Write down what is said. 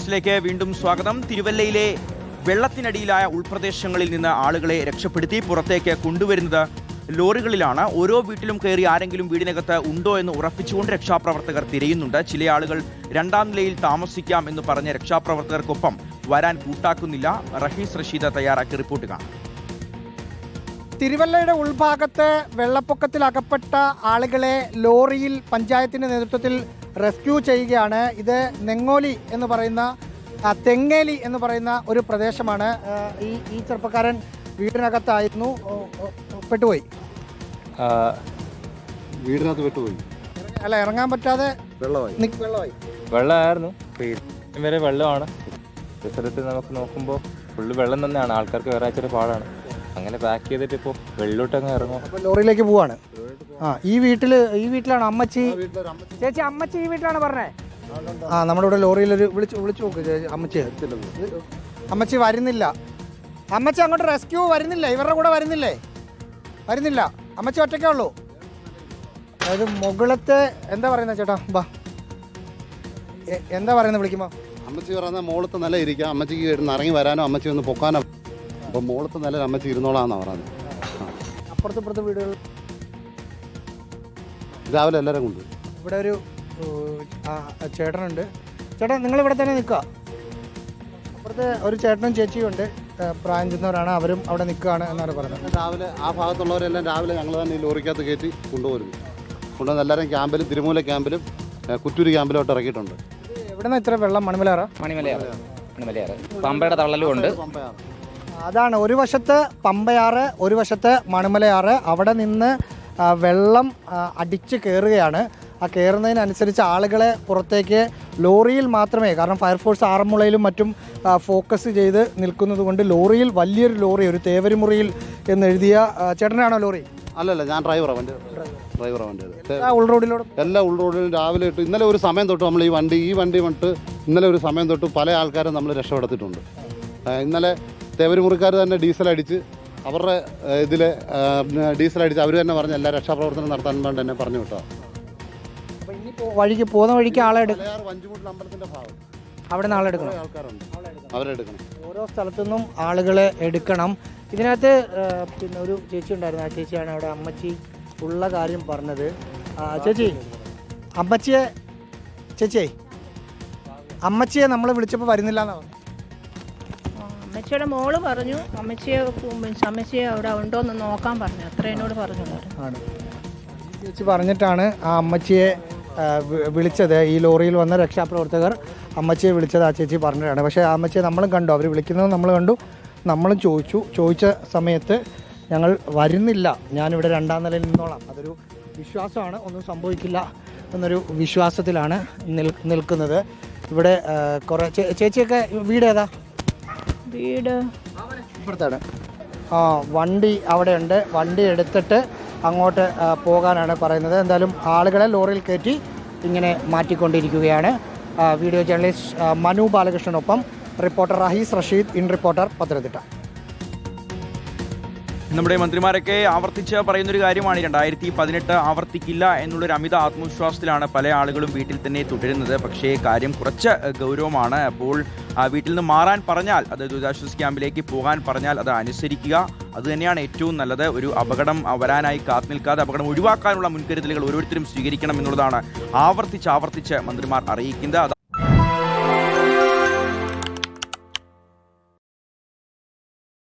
ന്യൂസിലേക്ക് വീണ്ടും സ്വാഗതം. തിരുവല്ലയിലെ വെള്ളത്തിനടിയിലായ ഉൾപ്രദേശങ്ങളിൽ നിന്ന് ആളുകളെ രക്ഷപ്പെടുത്തി പുറത്തേക്ക് കൊണ്ടുവരുന്നത് ലോറികളിലാണ്. ഓരോ വീട്ടിലും കയറി ആരെങ്കിലും വീടിനകത്ത് ഉണ്ടോ എന്ന് ഉറപ്പിച്ചുകൊണ്ട് രക്ഷാപ്രവർത്തകർ തിരയുന്നുണ്ട്. ചില ആളുകൾ രണ്ടാം നിലയിൽ താമസിക്കാം എന്ന് പറഞ്ഞ രക്ഷാപ്രവർത്തകർക്കൊപ്പം വരാൻ കൂട്ടാക്കുന്നില്ല. റഹീസ് റഷീദ് തയ്യാറാക്കിയ റിപ്പോർട്ട് കാണാം. തിരുവല്ലയുടെ ഉൾഭാഗത്ത് വെള്ളപ്പൊക്കത്തിൽ അകപ്പെട്ട ആളുകളെ ലോറിയിൽ പഞ്ചായത്തിന്റെ നേതൃത്വത്തിൽ റെസ്ക്യൂ ചെയ്യുകയാണ്. ഇത് നെങ്ങോലി എന്ന് പറയുന്ന തെങ്ങേലി എന്ന് പറയുന്ന ഒരു പ്രദേശമാണ്. ഈ ചെറുപ്പക്കാരൻ വീടിനകത്തായിരുന്നു, പെട്ടുപോയി. വീടിനകത്ത് പെട്ടുപോയി അല്ല, ഇറങ്ങാൻ പറ്റാതെ വെള്ളമായിരുന്നു. വരെ വെള്ളമാണ്. സ്ഥലത്ത് നമുക്ക് നോക്കുമ്പോൾ ഫുള്ള് വെള്ളം തന്നെയാണ്. ആൾക്കാർക്ക് വേറെ ഇച്ചിരി പാടാണ്. അങ്ങനെ പാക്ക് ചെയ്തിട്ട് ഇപ്പോൾ വെള്ളോട്ടങ്ങ് ഇറങ്ങും. അപ്പോൾ ലോറിയിലേക്ക് പോവാണ്. ഈ വീട്ടിലാണ് അമ്മച്ചി. ചേച്ചി, അമ്മച്ചി ഈ വീട്ടിലാണ് പറഞ്ഞേ. നമ്മുടെ ഇവിടെ ലോറിയിലൊരു വിളിച്ചു നോക്ക് അമ്മച്ചി വരുന്നില്ല. അമ്മച്ചി അങ്ങോട്ട് റെസ്ക്യൂ വരുന്നില്ല. ഇവരുടെ കൂടെ വരുന്നില്ല. അമ്മച്ചി ഒറ്റയ്ക്കേ ഉള്ളൂ. അതായത് മുകളത്തെ എന്താ പറയുന്നത് ചേട്ടാ? എന്താ പറയുന്നത് വിളിക്കുമ്പോൾ? അമ്മച്ചി പറയുന്നത് മോളത്ത് നില ഇരിക്കാം, അമ്മച്ചിക്ക് ഇറങ്ങി വരാനോ അമ്മച്ചി ഒന്ന് പൊക്കാനോ. അപ്പം മോളത്ത് നില അമ്മച്ചി ഇരുന്നോളാന്നാണ് പറയുന്നത്. അപ്പുറത്ത് വീടുകൾ രാവിലെ എല്ലാവരും കൊണ്ട് ഇവിടെ ഒരു ചേട്ടനുണ്ട്. ചേട്ടാ, നിങ്ങളിവിടെ തന്നെ നിൽക്കുക. അപ്പുറത്ത് ഒരു ചേട്ടനും ചേച്ചിയും ഉണ്ട്, പ്രായം ചെന്നവരാണ്. അവരും അവിടെ നിൽക്കുകയാണ് എന്നാണ് പറയുന്നത്. രാവിലെ ആ ഭാഗത്തുള്ളവരെല്ലാം രാവിലെ ഞങ്ങൾ തന്നെ ഈ ലോറിക്കകത്ത് കയറ്റി കൊണ്ടുവരുന്നു. എല്ലാവരും ക്യാമ്പിലും, തിരുമൂല ക്യാമ്പിലും കുറ്റൂര് ക്യാമ്പിലോട്ട് ഇറക്കിയിട്ടുണ്ട്. എവിടെന്നാ ഇത്ര വെള്ളം? മണിമലയാറ് പമ്പയുടെ തള്ളലും ഉണ്ട്. അതാണ്, ഒരു വശത്ത് പമ്പയാറ്, ഒരു വശത്ത് മണിമലയാറ്. അവിടെ നിന്ന് വെള്ളം അടിച്ച് കയറുകയാണ്. ആ കയറുന്നതിനനുസരിച്ച് ആളുകളെ പുറത്തേക്ക് ലോറിയിൽ മാത്രമേ, കാരണം ഫയർഫോഴ്സ് ആറന്മുളയിലും മറ്റും ഫോക്കസ് ചെയ്ത് നിൽക്കുന്നത് കൊണ്ട് ലോറിയിൽ, വലിയൊരു ലോറി, ഒരു തേവരിമുറിയിൽ എന്നെഴുതിയ ചേട്ടനാണോ ലോറി? അല്ലല്ല, ഞാൻ ഡ്രൈവറാണ് വണ്ടി. ഉൾറോഡിലൂടെ എല്ലാ ഉൾറോഡിലും രാവിലെ ഇട്ട് ഇന്നലെ ഒരു സമയം തൊട്ട് നമ്മൾ ഈ വണ്ടി വിട്ട് ഇന്നലെ ഒരു സമയം തൊട്ട് പല ആൾക്കാരും നമ്മൾ രക്ഷപ്പെടുത്തിയിട്ടുണ്ട്. ഇന്നലെ തേവരിമുറിക്കാർ തന്നെ ഡീസൽ അടിച്ച് അവരുടെ ഇതിൽ ഡീസൽ അടിച്ച് അവർ തന്നെ പറഞ്ഞ് എല്ലാ രക്ഷാപ്രവർത്തനം നടത്താൻ വേണ്ടി തന്നെ പറഞ്ഞു വിട്ടോ. പോകുന്ന വഴിക്ക് ആളെ എടുക്കും. അമ്പലത്തിന്റെ ഭാഗം അവിടെ നിന്ന് ആളെടുക്കണം. ആൾക്കാരുണ്ട്, അവരെടുക്കണം. ഓരോ സ്ഥലത്തുനിന്നും ആളുകളെ എടുക്കണം. ഇതിനകത്ത് പിന്നെ ഒരു ചേച്ചി ഉണ്ടായിരുന്നു. ആ ചേച്ചിയാണ് അവിടെ അമ്മച്ചി ഉള്ള കാര്യം പറഞ്ഞത്. അമ്മച്ചിയെ നമ്മൾ വിളിച്ചപ്പോൾ വരുന്നില്ല എന്നാണ് പറഞ്ഞത്. അമ്മച്ചിയുടെ മോള് പറഞ്ഞു അമ്മച്ചിയെ അവിടെ ഉണ്ടോയെന്ന് നോക്കാൻ പറഞ്ഞു. അത്ര എന്നോട് പറഞ്ഞുള്ളൂ. ചേച്ചി പറഞ്ഞിട്ടാണ് ആ അമ്മച്ചിയെ വിളിച്ചത്. ഈ ലോറിയിൽ വന്ന രക്ഷാപ്രവർത്തകർ അമ്മച്ചിയെ വിളിച്ചത് ആ ചേച്ചി പറഞ്ഞിട്ടാണ്. പക്ഷേ ആ അമ്മച്ചിയെ നമ്മളും കണ്ടു, അവർ വിളിക്കുന്നത് നമ്മൾ കണ്ടു. നമ്മളും ചോദിച്ച സമയത്ത് ഞങ്ങൾ വരുന്നില്ല, ഞാനിവിടെ രണ്ടാം നിലയിൽ നിന്നോളാം. അതൊരു വിശ്വാസമാണ്, ഒന്നും സംഭവിക്കില്ല എന്നൊരു വിശ്വാസത്തിലാണ് നിൽക്കുന്നത്. ഇവിടെ കുറേ ചേച്ചിയൊക്കെ വീട് ഏതാ? വീട് ഇപ്പുറത്താണ്. വണ്ടി അവിടെ ഉണ്ട്. വണ്ടി എടുത്തിട്ട് അങ്ങോട്ട് പോകാനാണ് പറയുന്നത്. എന്തായാലും ആളുകളെ ലോറിയിൽ കയറ്റി ഇങ്ങനെ മാറ്റിക്കൊണ്ടിരിക്കുകയാണ്. വീഡിയോ ജേർണലിസ്റ്റ് മനു ബാലകൃഷ്ണനൊപ്പം reporter Rahees Rasheed, in reporter, Pathanamthitta. നമ്മുടെ മന്ത്രിമാരൊക്കെ ആവർത്തിച്ച് പറയുന്നൊരു കാര്യമാണ് 2018 ആവർത്തിക്കില്ല എന്നുള്ളൊരു അമിത ആത്മവിശ്വാസത്തിലാണ് പല ആളുകളും വീട്ടിൽ തന്നെ തുടരുന്നത്. പക്ഷേ കാര്യം കുറച്ച് ഗൗരവമാണ്. അപ്പോൾ വീട്ടിൽ നിന്ന് മാറാൻ പറഞ്ഞാൽ, അത് ദുരിതാശ്വാസ ക്യാമ്പിലേക്ക് പോകാൻ പറഞ്ഞാൽ അത് അനുസരിക്കുക. അതുതന്നെയാണ് ഏറ്റവും നല്ലത്. ഒരു അപകടം വരാനായി കാത്തു നിൽക്കാതെ അപകടം ഒഴിവാക്കാനുള്ള മുൻകരുതലുകൾ ഓരോരുത്തരും സ്വീകരിക്കണം എന്നുള്ളതാണ് ആവർത്തിച്ച് മന്ത്രിമാർ അറിയിക്കുന്നത്.